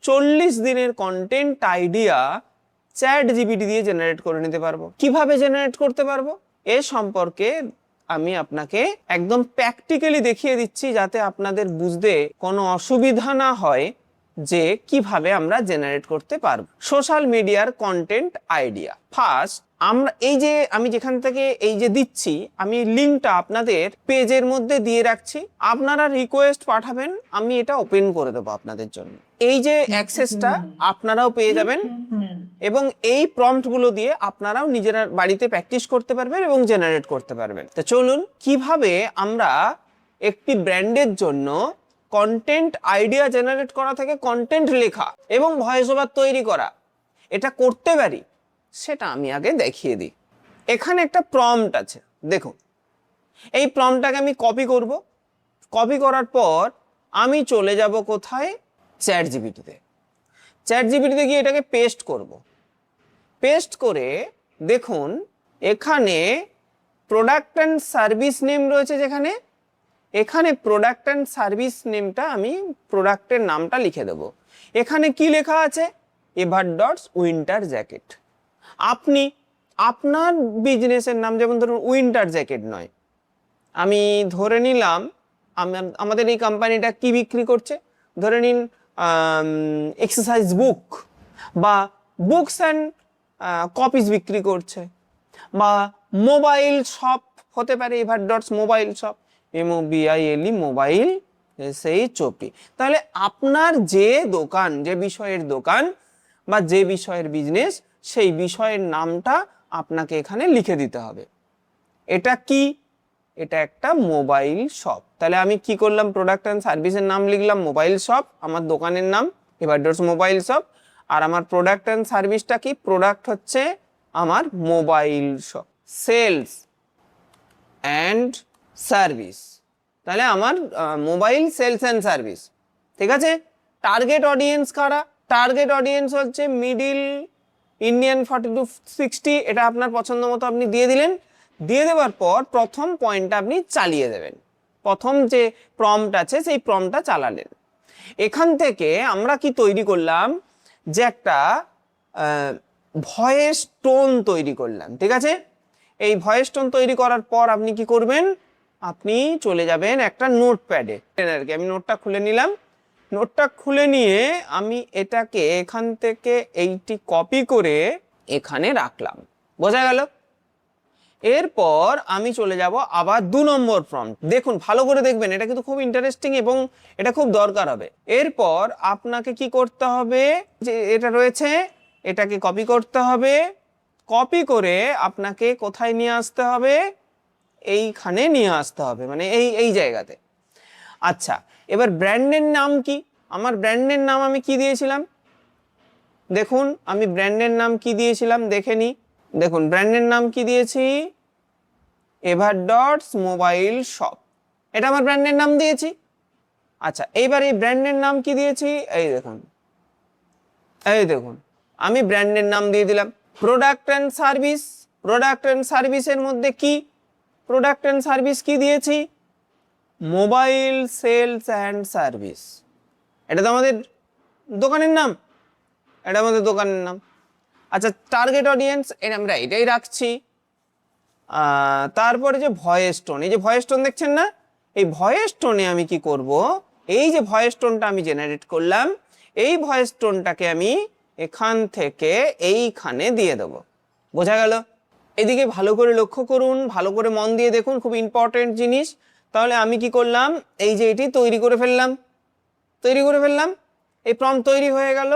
40 দিনের content idea chat GPT দিয়ে generate করে নিতে পারবো। কিভাবে জেনারেট করতে পারবো এ সম্পর্কে আমি আপনাকে একদম প্র্যাকটিক্যালি দেখিয়ে দিচ্ছি, যাতে আপনাদের বুঝতে কোনো অসুবিধা না হয় যে কিভাবে আমরা জেনারেট করতে পারবো সোশ্যাল মিডিয়ার কন্টেন্ট আইডিয়া। ফার্স্ট আমরা এই যে আমি যেখান থেকে এই যে দিচ্ছি, আমি লিঙ্কটা আপনাদের পেজের মধ্যে দিয়ে রাখছি, আপনারা রিকোয়েস্ট পাঠাবেন, আমি এটা ওপেন করে দেবো আপনাদের জন্য। এই যে অ্যাক্সেসটা আপনারাও পেয়ে যাবেন এবং এই প্রম্পটগুলো দিয়ে আপনারাও নিজেরা বাড়িতে প্র্যাকটিস করতে পারবেন এবং জেনারেট করতে পারবেন। তো চলুন কিভাবে আমরা একটি ব্র্যান্ডের জন্য কন্টেন্ট আইডিয়া জেনারেট করা থেকে কন্টেন্ট লেখা এবং ভয়েস ওভার তৈরি করা এটা করতে পারি সেটা আমি আগে দেখিয়ে দিই। এখানে একটা প্রম্পট আছে, দেখুন এই প্রম্পটটাকে আমি কপি করব। কপি করার পর আমি চলে যাব কোথায়, চ্যাট জিপিটিতে। চ্যাট জিপিটিতে গিয়ে এটাকে পেস্ট করব। পেস্ট করে দেখুন এখানে প্রোডাক্ট অ্যান্ড সার্ভিস নেম রয়েছে, যেখানে এখানে প্রোডাক্ট অ্যান্ড সার্ভিস নেমটা আমি প্রোডাক্টের নামটা লিখে দেব। এখানে কি লেখা আছে, এভার ডটস উইন্টার জ্যাকেট। আপনি আপনার বিজনেসের নাম, যেমন ধরুন উইন্টার জ্যাকেট নয়, আমি ধরে নিলাম আমাদের এই কোম্পানিটা কি বিক্রি করছে, ধরে নিন এক্সারসাইজ বুক বা বুকস অ্যান্ড কপিস বিক্রি করছে, বা মোবাইল শপ হতে পারে, ever dots mobile shop, MOBILE mobile সেই চপি। তাহলে আপনার যে দোকান, যে বিষয়ের দোকান বা যে বিষয়ের বিজনেস, সেই বিষয়ের নামটা আপনাকে এখানে লিখে দিতে হবে। এটা কি, এটা একটা মোবাইল শপ। তাহলে আমি কি করলাম, প্রোডাক্ট অ্যান্ড সার্ভিসের নাম লিখলাম মোবাইল শপ, আমার দোকানের নাম এভার ডটস মোবাইল শপ, আর আমার প্রোডাক্ট অ্যান্ড সার্ভিসটা কি, প্রোডাক্ট হচ্ছে আমার mobile shop, sales and service. তাহলে আমার মোবাইল সেলস অ্যান্ড সার্ভিস, ঠিক আছে। টার্গেট অডিয়েন্স কারা, টার্গেট অডিয়েন্স হচ্ছে মিডিল ইন্ডিয়ান 40 to 60, এটা আপনার পছন্দ মতো আপনি দিয়ে দিলেন। দিয়ে দেওয়ার পর প্রথম পয়েন্টটা আপনি চালিয়ে দেবেন, প্রথম যে প্রম্পট আছে সেই প্রম্পটটা চালালেন। এখান থেকে আমরা কি তৈরি করলাম, যে একটা ভয়েস টোন তৈরি করলাম, ঠিক আছে। এই ভয়েস টোন তৈরি করার পর আপনি কি করবেন, আপনি চলে যাবেন একটা নোটপ্যাডে আর কি। আমি নোটটা খুলে নিলাম, নোটটা খুলে নিয়ে আমি এটাকে এখান থেকে এইটি কপি করে এখানে রাখলাম, বোঝা গেল। এরপর আমি চলে যাব আবার 2 নম্বর প্রম্পট। দেখুন ভালো করে দেখবেন, এটা কিন্তু খুব ইন্টারেস্টিং এবং এটা খুব দরকার হবে। এরপর আপনাকে কি করতে হবে, যে এটা রয়েছে এটাকে কপি করতে হবে। কপি করে আপনাকে কোথায় নিয়ে আসতে হবে, এইখানে নিয়ে আসতে হবে, মানে এই জায়গাতে। আচ্ছা, এবার ব্র্যান্ডের নাম কি, আমার ব্র্যান্ডের নাম আমি কি দিয়েছিলাম, দেখুন আমি ব্র্যান্ডের নাম কি দিয়েছিলাম দেখে নি। দেখুন ব্র্যান্ডের নাম কি দিয়েছি, এভার ডটস মোবাইল শপ, এটা আমার ব্র্যান্ডের নাম দিয়েছি। আচ্ছা, এইবার এই ব্র্যান্ডের নাম কি দিয়েছি, এই দেখুন, এই দেখুন আমি ব্র্যান্ডের নাম দিয়ে দিলাম। Product and service, product and সার্ভিসের মধ্যে কি, প্রোডাক্ট অ্যান্ড সার্ভিস কি দিয়েছি, মোবাইল সেলস অ্যান্ড সার্ভিস, এটা তো আমাদের দোকানের নাম, এটা আমাদের দোকানের নাম। আচ্ছা, টার্গেট অডিয়েন্স আমরা এটাই রাখছি। তারপরে যে ভয়েস টোন, এই যে ভয়েস টোন দেখছেন না, এই ভয়েস টোনে আমি কি করব, এই যে ভয়েস টোনটা আমি জেনারেট করলাম, এই ভয়েস টোনটাকে আমি এখান থেকে এইখানে দিয়ে দেব, বোঝা গেল। এদিকে ভালো করে লক্ষ্য করুন, ভালো করে মন দিয়ে দেখুন, খুব ইম্পর্টেন্ট জিনিস। তাহলে আমি কি করলাম, এই যে এটি তৈরি করে ফেললাম, এই প্রম্পট তৈরি হয়ে গেল।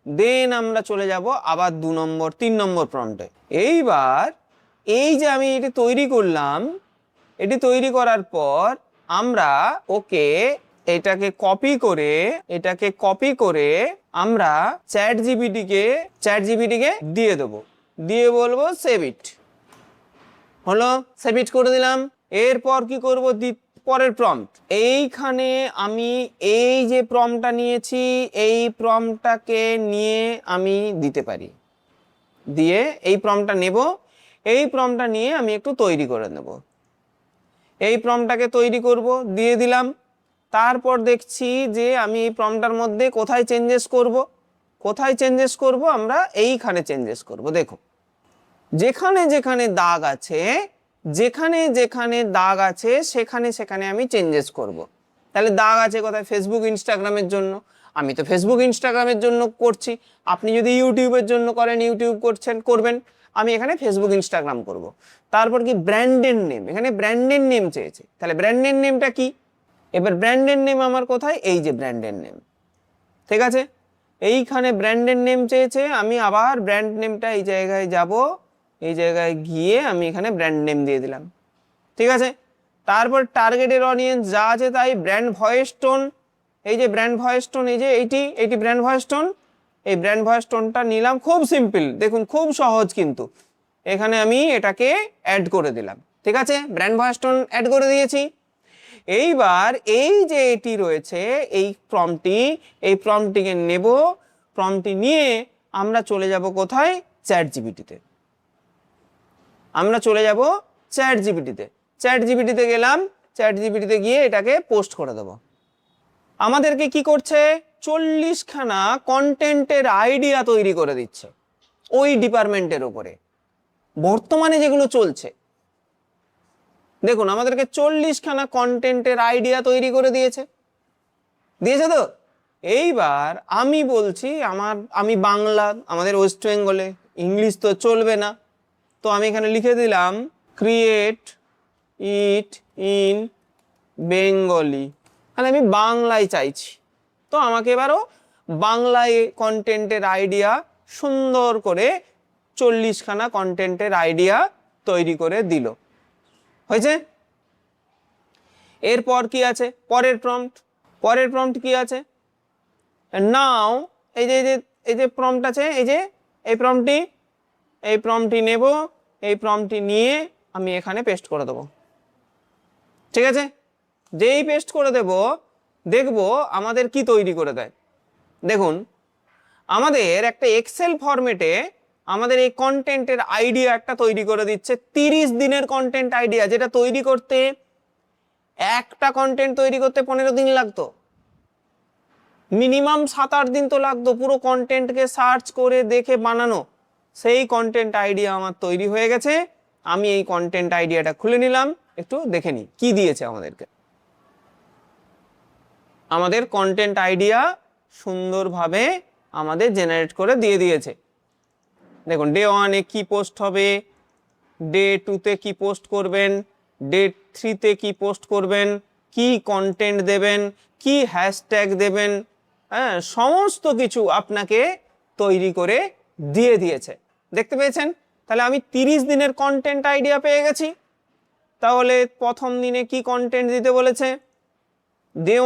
দেন আমরা চলে যাব আবার 3 নম্বর প্রম্পটে। এইবার এই যে আমি এটি তৈরি করলাম, এটি তৈরি করার পর আমরা ওকে এটাকে কপি করে আমরা চ্যাট জিপিটিকে দিয়ে দেবো, দিয়ে বলবো সেভ ইট। হলো, সেভ ইট করে দিলাম। এরপর কি করব, পরের প্রম্পট, এইখানে আমি এই যে প্রম্পটটা নিয়েছি, এই প্রম্পটটাকে নিয়ে আমি দিতে পারি, দিয়ে এই প্রম্পটটা নেব, এই প্রম্পটটা নিয়ে আমি একটু তৈরি করে নেব, এই প্রম্পটটাকে তৈরি করব, দিয়ে দিলাম। তারপর দেখছি যে আমি এই প্রম্পটটার মধ্যে কোথায় চেঞ্জেস করব, কোথায় চেঞ্জেস করব? আমরা এইখানে চেঞ্জেস করব। দেখো, যেখানে যেখানে দাগ আছে, যেখানে যেখানে দাগ আছে সেখানে সেখানে আমি চেঞ্জেস করব। তাহলে দাগ আছে কোথায়? ফেসবুক ইনস্টাগ্রামের জন্য। আমি তো ফেসবুক ইনস্টাগ্রামের জন্য করছি, আপনি যদি ইউটিউবের জন্য করেন ইউটিউব করবেন। আমি এখানে ফেসবুক ইনস্টাগ্রাম করব। তারপর কি ব্র্যান্ডের নেম, এখানে ব্র্যান্ডের নেম চেয়েছে, তাহলে ব্র্যান্ডের নেমটা কি? এবার ব্র্যান্ডের নেম আমার কোথায়? এই যে ব্র্যান্ডের নেম, ঠিক আছে, এইখানে ব্র্যান্ডের নেম চেয়েছে, আমি আবার ব্র্যান্ড নেমটা এই জায়গায় যাব, এই জায়গায় গিয়ে আমি এখানে ব্র্যান্ড নেম দিয়ে দিলাম, ঠিক আছে। তারপর টার্গেটের অডিয়েন্স যা আছে তাই, ব্র্যান্ড ভয়েস টোন, এই যে ব্র্যান্ড ভয়েস টোন, এই যে এইটি ব্র্যান্ড ভয়েস টোন, এই ব্র্যান্ড ভয়েস টোনটা নিলাম। খুব সিম্পল, দেখুন খুব সহজ, কিন্তু এখানে আমি এটাকে অ্যাড করে দিলাম, ঠিক আছে, ব্র্যান্ড ভয়েস টোন অ্যাড করে দিয়েছি। এইবার এই যে এটি রয়েছে এই প্রম্পটটিকে নেব, প্রম্পটটি নিয়ে আমরা চলে যাব কোথায়? চ্যাট জিপিটিতে। আমরা চলে যাব চ্যাট জিপিটিতে গেলাম, চ্যাট জিপিটিতে গিয়ে এটাকে পোস্ট করে দেব। আমাদেরকে কি করছে? 40খানা কন্টেন্টের আইডিয়া তৈরি করে দিচ্ছে ওই ডিপার্টমেন্টের উপরে, বর্তমানে যেগুলো চলছে। দেখুন আমাদেরকে 40খানা কন্টেন্টের আইডিয়া তৈরি করে দিয়েছে তো। এইবার আমি বলছি আমি বাংলা, আমাদের ওয়েস্ট বেঙ্গলে ইংলিশ তো চলবে না, তো আমি এখানে লিখে দিলাম ক্রিয়েট ইট ইন বেঙ্গলি, তাহলে আমি বাংলায় চাইছি। তো আমাকে এবারও বাংলায় কন্টেন্টের আইডিয়া সুন্দর করে 40খানা কন্টেন্টের আইডিয়া তৈরি করে দিল, হয়েছে। এরপর কি আছে? পরের প্রম্পট কি আছে? নাও এই যে প্রম্পট আছে, এই প্রম্পটটি নেব, এই প্রম্পটটি নিয়ে আমি এখানে পেস্ট করে দেব, ঠিক আছে। যেই পেস্ট করে দেব, দেখব আমাদের কি তৈরি করে দেয়। দেখুন আমাদের একটা এক্সেল ফরম্যাটে আমাদের এই কন্টেন্টের আইডিয়া একটা তৈরি করে দিচ্ছে। 30 দিনের কন্টেন্ট আইডিয়া, যেটা তৈরি করতে একটা কন্টেন্ট তৈরি করতে 15 দিন লাগতো, মিনিমাম 7-8 দিন তো লাগতো পুরো কন্টেন্টকে সার্চ করে দেখে বানানো। সেই কন্টেন্ট আইডিয়া আমার তৈরি হয়ে গেছে। আমি এই কন্টেন্ট আইডিয়াটা খুলে নিলাম, একটু দেখে নিই কি দিয়েছে আমাদেরকে। আমাদের কন্টেন্ট আইডিয়া সুন্দরভাবে আমাদের জেনারেট করে দিয়ে দিয়েছে। দেখুন ডে 1-এ কি পোস্ট হবে, ডে 2-তে কি পোস্ট করবেন, ডে 3-তে কি পোস্ট করবেন, কি কন্টেন্ট দেবেন, কি হ্যাশট্যাগ দেবেন, হ্যাঁ, সমস্ত কিছু আপনাকে তৈরি করে দিয়ে দিয়েছে। দেখতে পেয়েছেন? তাহলে আমি 30 দিনের কন্টেন্ট আইডিয়া পেয়ে গেছি। তাহলে প্রথম দিনে কি কন্টেন্ট দিতে বলেছে? ডে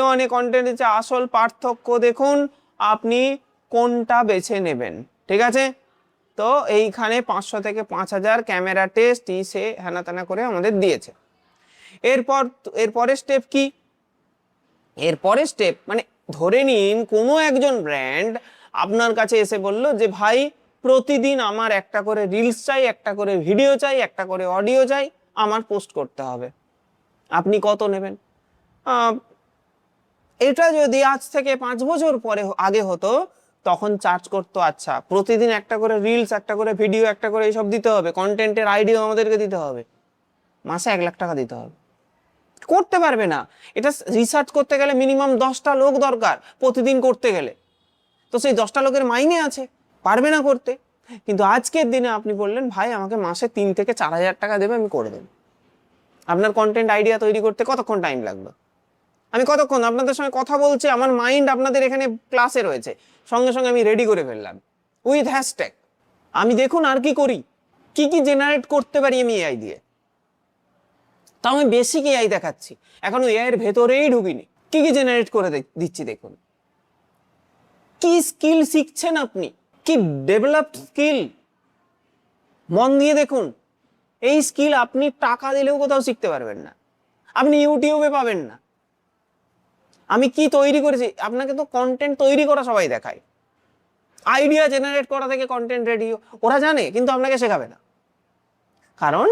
1-এ কন্টেন্ট দিচ্ছে। আসল পার্থক্য দেখুন, আপনি কোনটা বেছে নেবেন, ঠিক আছে। তো এইখানে 500 থেকে 5000 ক্যামেরা টেস্ট সে হেনা তেনা করে আমাদের দিয়েছে। এরপরের স্টেপ কি? এরপরের স্টেপ মানে ধরে নিন কোনো একজন ব্র্যান্ড আপনার কাছে এসে বলল যে ভাই প্রতিদিন আমার একটা করে রিলস চাই, একটা করে ভিডিও চাই, একটা করে অডিও চাই, আমার পোস্ট করতে হবে, আপনি কত নেবেন? এটা যদি আজ থেকে 5 বছর পরে আগে হতো তখন চার্জ করতো, আচ্ছা প্রতিদিন একটা করে রিলস, একটা করে ভিডিও, একটা করে এইসব দিতে হবে, কন্টেন্টের আইডিয়া আমাদেরকে দিতে হবে, মাসে 1 লাখ টাকা দিতে হবে। করতে পারবে না। এটা রিসার্চ করতে গেলে মিনিমাম 10টা লোক দরকার প্রতিদিন করতে গেলে, তো সেই 10টা লোকের মাইনে আছে, পারবে না করতে। কিন্তু আজকের দিনে আপনি বললেন ভাই আমাকে মাসে 3 থেকে 4000 টাকা দেবে, আমি করে দেবো। আপনার কন্টেন্ট আইডিয়া তৈরি করতে কতক্ষণ টাইম লাগবে? আমি কতক্ষণ আপনাদের সঙ্গে কথা বলছি, আমার মাইন্ড আপনাদের এখানে ক্লাসে রয়েছে, সঙ্গে সঙ্গে আমি রেডি করে ফেললাম উইথ হ্যাশট্যাগ। আমি দেখুন আর কি করি, কি কি জেনারেট করতে পারি আমি এআই দিয়ে। তাও আমি বেসিক এআই দেখাচ্ছি, এখনো এআই এর ভেতরেই ঢুকিনি। কি কি জেনারেট করে দিচ্ছি দেখুন। কি স্কিল শিখছেন আপনি, কি ডেভেলপড স্কিল, মন দিয়ে দেখুন। এই স্কিল আপনি টাকা দিলেও কোথাও শিখতে পারবেন না, আপনি ইউটিউবে পাবেন না। আমি কি তৈরি করেছি, আপনাকে তো কন্টেন্ট তৈরি করা সবাই দেখায়, আইডিয়া জেনারেট করা থেকে কন্টেন্ট রেডিও, ওরা জানে কিন্তু আপনাকে শেখাবে না, কারণ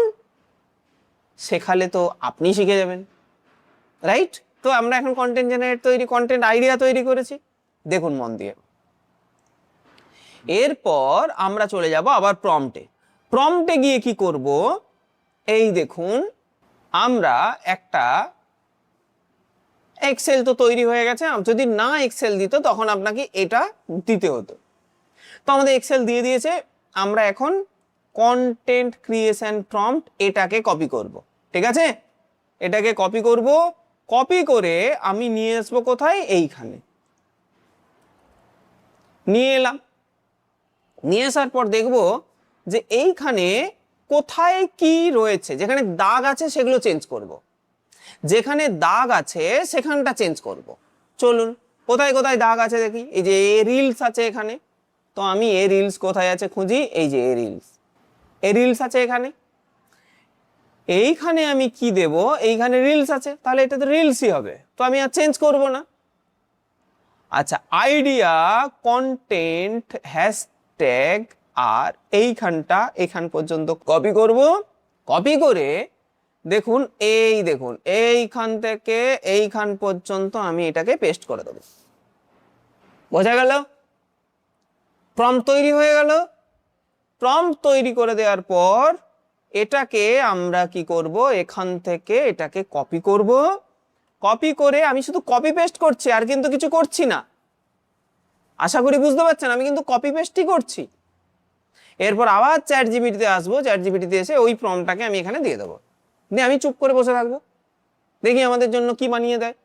শেখালে তো আপনি শিখে যাবেন, রাইট? তো আমরা এখন কন্টেন্ট জেনারেট কন্টেন্ট আইডিয়া তৈরি করেছি, দেখুন মন দিয়ে। এরপর আমরা চলে যাব আবার প্রম্পটে। প্রম্পটে গিয়ে কি করব, এই দেখুন আমরা একটা এক্সেল তো তৈরি হয়ে গেছে, যদি না এক্সেল দিত তখন আপনাকে এটা দিতে হতো। তো আমাদের এক্সেল দিয়ে দিয়েছে, আমরা এখন কন্টেন্ট ক্রিয়েশন প্রম্পট এটাকে কপি করব। ঠিক আছে, এটাকে কপি করব, কপি করে আমি নিয়ে আসবো কোথায়, এইখানে নিয়ে এলাম। নিয়ে আসার পর দেখব যে এইখানে কোথায় কি রয়েছে, যেখানে দাগ আছে সেগুলো চেঞ্জ করব, যেখানে দাগ আছে সেখানটা চেঞ্জ করব। চলুন কোথায় কোথায় দাগ আছে দেখি। এই যে এ রিলস আছে এখানে, তো আমি এ রিলস কোথায় আছে খুঁজি, এই যে এ রিলস আছে এখানে। এইখানে আমি কি দেব, এইখানে রিলস আছে, তাহলে এটা তো রিলসই হবে, তো আমি আর চেঞ্জ করব না। আচ্ছা, আইডিয়া কন্টেন্ট হ্যাশট্যাগ আর এইখানটা এখান পর্যন্ত কপি করব। কপি করে দেখুন, দেখুন এইখান থেকে এইখান পর্যন্ত আমি এটাকে পেস্ট করে দেব। বোঝা গেল? প্রম্পট তৈরি হয়ে গেল। প্রম্পট তৈরি করে দেওয়ার পর এটাকে আমরা কি করব, এখান থেকে এটাকে কপি করব। কপি করে আমি শুধু কপি পেস্ট করছি, আর কিন্তু কিছু করছি না। আশা করি বুঝতে পারছেন, আমি কিন্তু কপি পেস্টই করছি। এরপর আবার চ্যাট জিপিটিতে আসবো, চ্যাট জিপিটিতে এসে ওই প্রম্পটটাকে আমি এখানে দিয়ে দেবো, দিয়ে আমি চুপ করে বসে থাকবো, দেখি আমাদের জন্য কি বানিয়ে দেয়।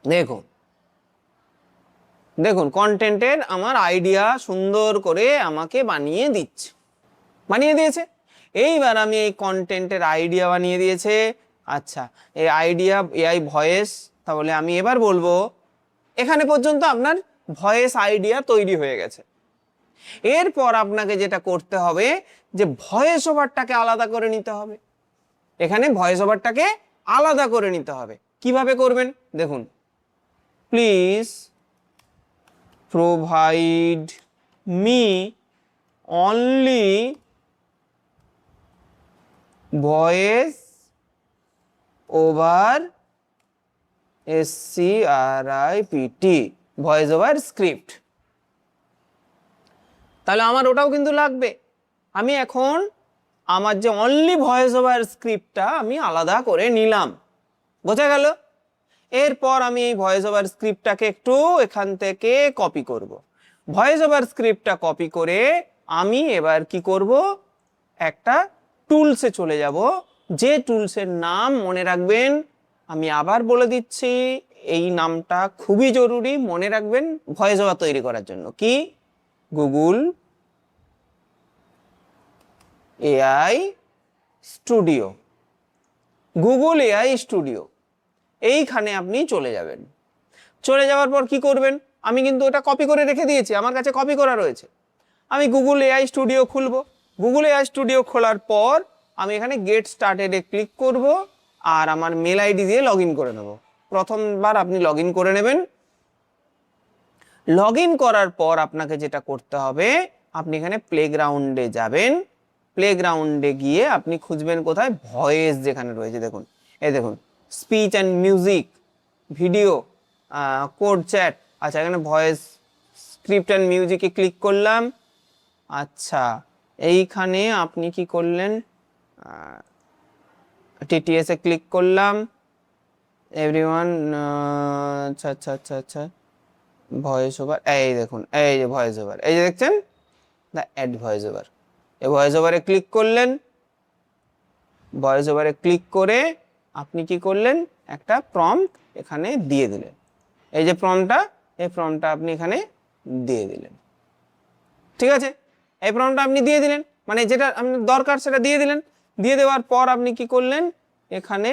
দেখুন দেখুন কন্টেন্টের আমার আইডিয়া সুন্দর করে আমাকে বানিয়ে দিচ্ছে, বানিয়ে দিয়েছে। এইবার আমি এই কন্টেন্টের আইডিয়া বানিয়ে দিয়েছে। আচ্ছা, এই আইডিয়া এআই ভয়েস, তাহলে আমি এবার বলবো এখানে পর্যন্ত আপনার ভয়েস আইডিয়া তৈরি হয়ে গেছে। এরপর আপনাকে যেটা করতে হবে যে ভয়েস ওভারটাকে আলাদা করে নিতে হবে। এখানে ভয়েস ওভারটাকে আলাদা করে নিতে হবে। কিভাবে করবেন দেখুন, please provide me only voice over SCRIPT, voice over script. তাহলে আমার ওটাও কিন্তু লাগবে। আমি এখন আমার যে অনলি ভয়েস ওভার স্ক্রিপ্টটা আমি আলাদা করে নিলাম। বোঝা গেল? এরপর আমি এই ভয়েস ওভার স্ক্রিপ্টটাকে একটু এখান থেকে কপি করব। ভয়েস ওভার স্ক্রিপ্টটা কপি করে আমি এবার কি করব, একটা টুলসে চলে যাব, যে টুলসের নাম মনে রাখবেন, আমি আবার বলে দিচ্ছি, এই নামটা খুবই জরুরি, মনে রাখবেন ভয়েস ওভার তৈরি করার জন্য। কি? Google AI studio. Google AI studio, এইখানে আপনি চলে যাবেন। চলে যাওয়ার পর কি করবেন, আমি কিন্তু ওটা কপি করে রেখে দিয়েছি, আমার কাছে কপি করা রয়েছে। আমি গুগল এআই স্টুডিও খুলব। গুগল এআই স্টুডিও খোলার পর আমি এখানে গেট স্টার্টেডে ক্লিক করব, আর আমার মেল আইডি দিয়ে লগ ইন করে নেব। প্রথমবার আপনি লগ ইন করে নেবেন। লগ ইন করার পর আপনাকে যেটা করতে হবে, আপনি এখানে প্লেগ্রাউন্ডে যাবেন। প্লেগ্রাউন্ডে গিয়ে আপনি খুঁজবেন কোথায়, ভয়েস যেখানে রয়েছে দেখুন, এই দেখুন speech and music, video, code chat. আচ্ছা, এখানে ভয়েস স্ক্রিপ্ট অ্যান্ড মিউজিকে ক্লিক করলাম। আচ্ছা, এইখানে আপনি কি করলেন, টিটিএসে ক্লিক করলাম। এভরিওয়ান, আচ্ছা আচ্ছা আচ্ছা আচ্ছা, ভয়েস ওভার, এই দেখুন এই যে ভয়েস ওভার, এই যে দেখছেন দ্য অ্যাড ভয়েস ওভার। এই ভয়েস ওভারে ক্লিক করলেন। ভয়েস ওভারে ক্লিক করে আপনি কি করলেন, একটা প্রম্পট এখানে দিয়ে দিলেন। এই যে প্রম্পটটা, এই প্রম্পটটা আপনি এখানে দিয়ে দিলেন। ঠিক আছে, এই প্রম্পটটা আপনি দিয়ে দিলেন, মানে যেটা আপনার দরকার সেটা দিয়ে দিলেন। দিয়ে দেওয়ার পর আপনি কি করলেন, এখানে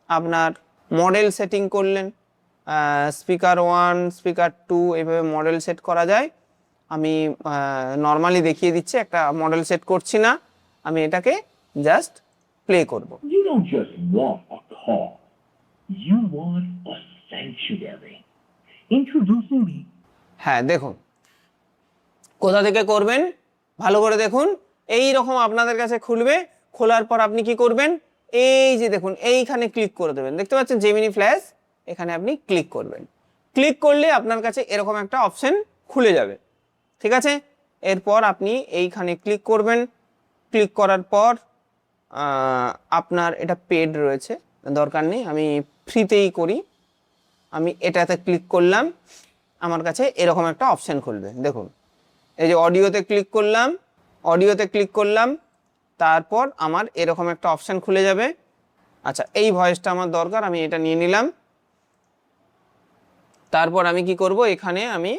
আপনার মডেল সেটিং করলেন, স্পিকার 1, স্পিকার 2, এইভাবে মডেল সেট করা যায়। আমি নর্মালি দেখিয়ে দিচ্ছি, একটা মডেল সেট করছি না, আমি এটাকে জাস্ট প্লে করব। You don't just want a car, you want a sanctuary. Introducing the হ্যাঁ দেখুন, কোথা থেকে করবেন ভালো করে দেখুন, এই রকম আপনাদের কাছে খুলবে। খোলার পর আপনি কি করবেন, এই যে দেখুন এইখানে ক্লিক করে দেবেন, দেখতে পাচ্ছেন জেমিনি ফ্ল্যাশ, এখানে আপনি ক্লিক করবেন। ক্লিক করলে আপনার কাছে এরকম একটা অপশন খুলে যাবে। ঠিক আছে, এরপর আপনি এইখানে ক্লিক করবেন। ক্লিক করার পর আপনার এটা পেড রয়েছে, দরকার নেই, আমি ফ্রিতেই করি। আমি এটাতে ক্লিক করলাম, আমার কাছে এরকম একটা অপশান খুলবে। দেখুন, এই যে অডিওতে ক্লিক করলাম, অডিওতে ক্লিক করলাম, তারপর আমার এরকম একটা অপশান খুলে যাবে। আচ্ছা, এই ভয়েসটা আমার দরকার, আমি এটা নিয়ে নিলাম। তারপর আমি কি করব, এখানে আমি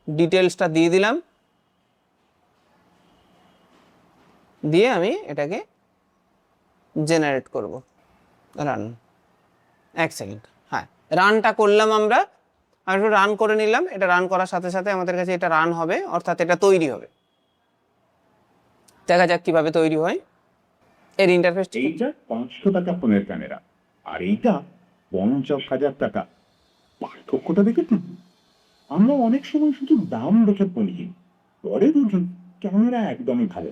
ডিটেলসটা দিয়ে দিলাম, দিয়ে আমি এটাকে জেনারেট করব। রান, 1 সেকেন্ড, হ্যাঁ রানটা করলাম আমরা, আর একটু রান করে নিলাম। এটা রান করার সাথে সাথে আমাদের কাছে এটা রান হবে, অর্থাৎ এটা তৈরি হবে। দেখা যাক কিভাবে তৈরি হয় এর ইন্টারফেস। এইটা 500 টাকা ফোনের ক্যামেরা, আর এইটা 50,000 টাকা। পার্থক্যটা দেখেছেন? আমরা অনেক সময় শুধু দাম দেখে ফোন কিনি, পরে বুঝুন ক্যামেরা একদমই ভালো,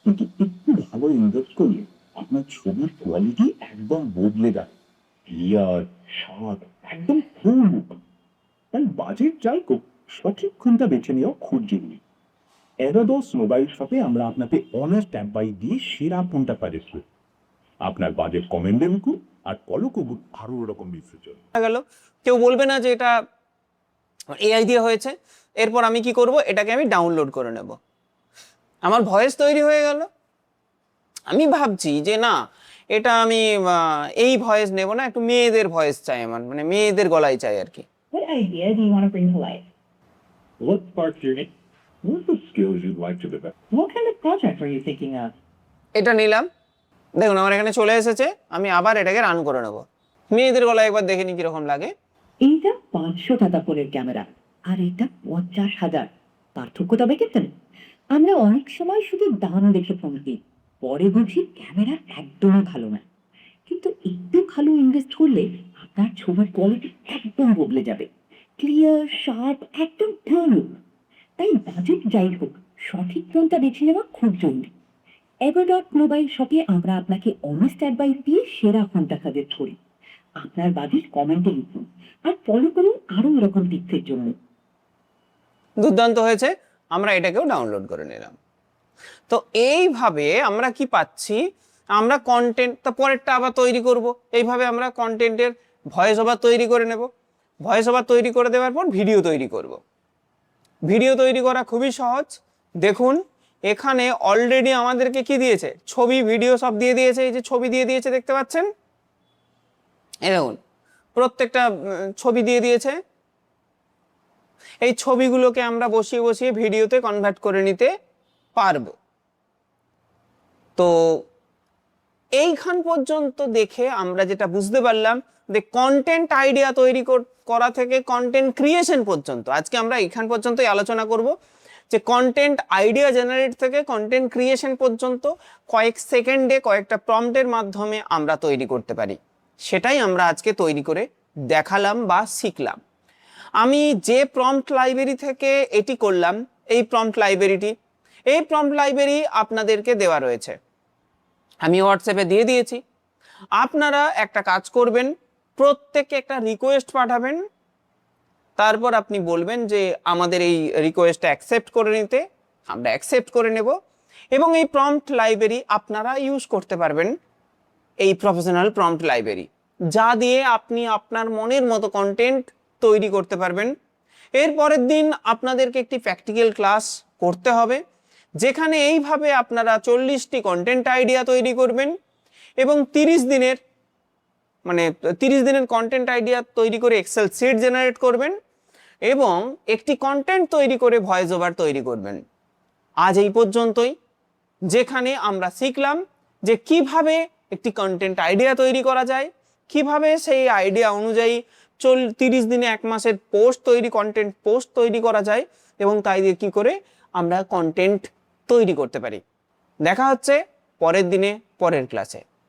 কিন্তু একটু ভালো ইনভেস্ট করলে আপনার ছবির কোয়ালিটি একদম বদলে যায়। ক্লিয়ার, শার্প, একদম ফুল লুক। তাই বাজেট যাই হোক, সঠিক ফোনটা বেছে নেওয়া খুব জরুরি। এরাদোস মোবাইল শপে আমরা আপনাকে অনেস্ট অ্যাডভাইস দিয়ে সেরা ফোনটা সাজেস্ট করি। আপনার বাজেট কমেন্টে লিখুন আর ফলো করুন আরো এরকম রিসার্চ। গেল, কেউ বলবে না যে এটা এআই দিয়ে হয়েছে। এরপর আমি কি করব, এটাকে আমি ডাউনলোড করে নেব। আমার ভয়েস তৈরি হয়ে গেল। আমি ভাবছি যে না, এটা আমি এই ভয়েস নেব না, একটু মেয়েদের ভয়েস চাই, আমার মানে মেয়েদের গলায় চাই আর কি। What idea do you want to bring to life? What sparks your interest? What are the skills you'd like to develop? What kind of project are you thinking of? এটা নিলাম, দেখুন আমার এখানে চলে এসেছে। আমি আবার এটাকে রান করে নেব। মেয়েদের গলায় একবার দেখে নি কিরকম লাগে। এইটা 500 টাকা ফোনের ক্যামেরা, আর এটা 50,000। পার্থক্যটা দেখেছেন? আমরা অনেক সময় শুধু দাম দেখে ফোন কিনি, পরে বুঝি ক্যামেরা একদমই ভালো না। কিন্তু একটু ভালো ইনভেস্ট করলে আপনার ছবির কোয়ালিটি একদম বদলে যাবে। ক্লিয়ার, শার্প, একদম ভালো। তাই বাজেট যাই হোক, সঠিক ফোনটা বেছে নেওয়া খুব জরুরি। এভারডট মোবাইল শপে আমরা আপনাকে অনেস্ট অ্যাডভাইস দিয়ে সেরা ফোনটা সাজেস্ট করি। আপনার বাজেট কমেন্টে লিখুন আর ফলো করুন আরো এরকম টিপসের জন্য। দুর্দান্ত হয়েছে, আমরা এটাকেও ডাউনলোড করে নিলাম। তো এইভাবে আমরা কি পাচ্ছি, আমরা কন্টেন্ট, তো পরেরটা আবার তৈরি করব। এইভাবে আমরা কন্টেন্টের ভয়েস ওভার তৈরি করে নেব। ভয়েস ওভার তৈরি করে দেওয়ার পর ভিডিও তৈরি করব। ভিডিও তৈরি করা খুবই সহজ। দেখুন এখানে অলরেডি আমাদেরকে কি দিয়েছে, ছবি ভিডিও সব দিয়ে দিয়েছে। এই যে ছবি দিয়ে দিয়েছে, দেখতে পাচ্ছেন? এই দেখুন প্রত্যেকটা ছবি দিয়ে দিয়েছে। এই ছবিগুলোকে আমরা বসিয়ে বসিয়ে ভিডিওতে কনভার্ট করে নিতে পারবো। তো এইখান পর্যন্ত দেখে আমরা যেটা বুঝতে পারলাম যে কন্টেন্ট আইডিয়া তৈরি করা থেকে কন্টেন্ট ক্রিয়েশন পর্যন্ত, আজকে আমরা এইখান পর্যন্তই আলোচনা করব যে কন্টেন্ট আইডিয়া জেনারেট থেকে কন্টেন্ট ক্রিয়েশন পর্যন্ত কয়েক সেকেন্ডে কয়েকটা প্রম্পটের মাধ্যমে আমরা তৈরি করতে পারি। সেটাই আমরা আজকে তৈরি করে দেখালাম বা শিখলাম। আমি যে প্রম্পট লাইব্রেরি থেকে এটি করলাম, এই প্রম্পট লাইব্রেরি আপনাদেরকে দেওয়া রয়েছে, আমি হোয়াটসঅ্যাপে দিয়ে দিয়েছি। আপনারা একটা কাজ করবেন, প্রত্যেককে একটা রিকোয়েস্ট পাঠাবেন। তারপর আপনি বলবেন যে আমাদের এই রিকোয়েস্টটা অ্যাকসেপ্ট করে নিতে, আমরা অ্যাকসেপ্ট করে নেব। এবং এই প্রম্পট লাইব্রেরি আপনারা ইউজ করতে পারবেন, এই প্রফেশনাল প্রম্পট লাইব্রেরি, যা দিয়ে আপনি আপনার মনের মতো কন্টেন্ট তৈরি করতে পারবেন। এর পরের দিন আপনাদেরকে একটি প্র্যাকটিক্যাল ক্লাস করতে হবে, যেখানে এইভাবে আপনারা 40টি কন্টেন্ট আইডিয়া তৈরি করবেন এবং 30 দিনের কন্টেন্ট আইডিয়া তৈরি করে এক্সেল শিট জেনারেট করবেন এবং একটি কন্টেন্ট তৈরি করে ভয়েস ওভার তৈরি করবেন। আজ এই পর্যন্তই, যেখানে আমরা শিখলাম যে কিভাবে একটি কন্টেন্ট আইডিয়া তৈরি করা যায়, কিভাবে সেই আইডিয়া অনুযায়ী 30 দিনে 1 মাসের কন্টেন্ট পোস্ট তৈরি করা যায় এবং তাই দিয়ে কি করে আমরা কন্টেন্ট তৈরি করতে পারি। দেখা হচ্ছে পরের দিনে, পরের ক্লাসে।